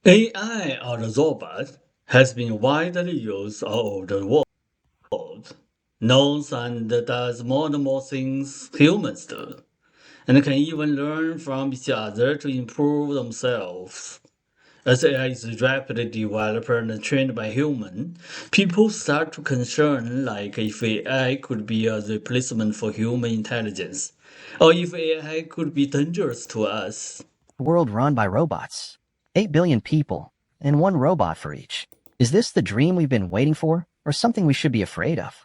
AI or the robot has been widely used all over the world, knows and does more and more things humans do, and can even learn from each other to improve themselves. As AI is rapidly developed and trained by humans, people start to concern like if AI could be a replacement for human intelligence, or if AI could be dangerous to us. World run by robots. 8 billion people, and one robot for each. Is this the dream we've been waiting for, or something we should be afraid of?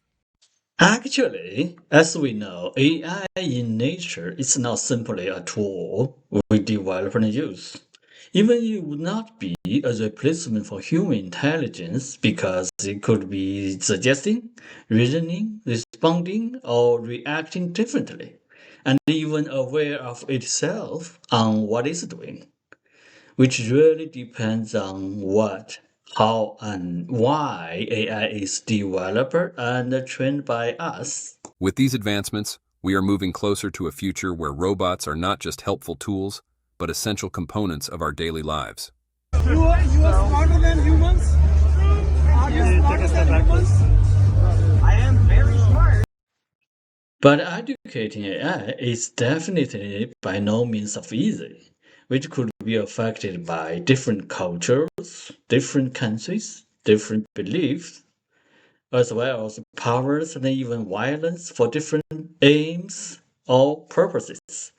Actually, as we know, AI in nature is not simply a tool we develop and use. Even it would not be a replacement for human intelligence because it could be suggesting, reasoning, responding, or reacting differently, and even aware of itself on what it's doing, which really depends on what, how, and why AI is developed and trained by us. With these advancements, we are moving closer to a future where robots are not just helpful tools, but essential components of our daily lives. You are smarter than humans? Are you smarter than humans? I am very smart. But educating AI is definitely by no means of easy, which could be affected by different cultures, different countries, different beliefs, as well as powers and even violence for different aims or purposes,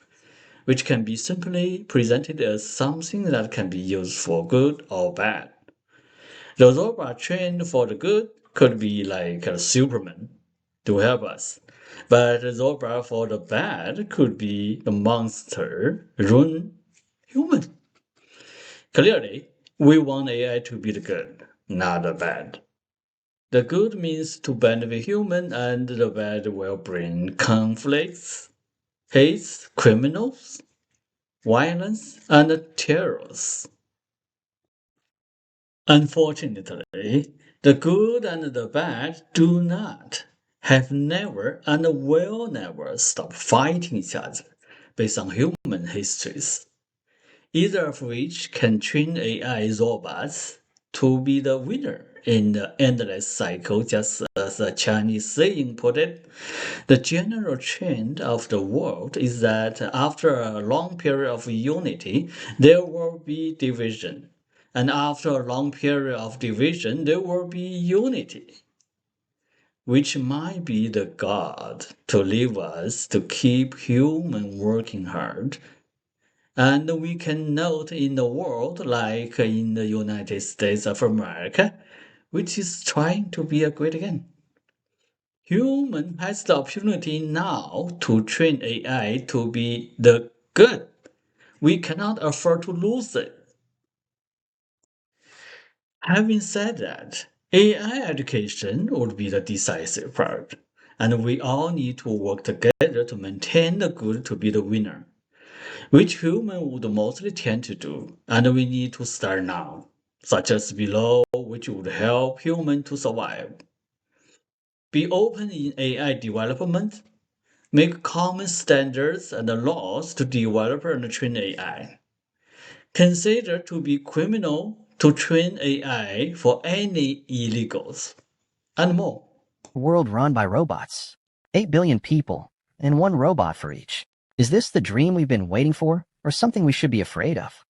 which can be simply presented as something that can be used for good or bad. The robot trained for the good could be like a Superman to help us, but the robot for the bad could be the monster, ruin human. Clearly, we want AI to be the good, not the bad. The good means to benefit human, and the bad will bring conflicts, hate, criminals, violence, and terrors. Unfortunately, the good and the bad do not, have never, and will never stop fighting each other based on human histories, either of which can train AI robots to be the winner in the endless cycle, just as a Chinese saying put it. The general trend of the world is that after a long period of unity, there will be division. And after a long period of division, there will be unity, which might be the God to leave us to keep human working hard. And we can note in the world, like in the United States of America, which is trying to be a great again. Human has the opportunity now to train AI to be the good. We cannot afford to lose it. Having said that, AI education would be the decisive part, and we all need to work together to maintain the good to be the winner, which human would mostly tend to do, and we need to start now, such as below, which would help human to survive. Be open in AI development, make common standards and laws to develop and train AI. Consider to be criminal to train AI for any illegals, and more. World run by robots. 8 billion people, and one robot for each. Is this the dream we've been waiting for, or something we should be afraid of?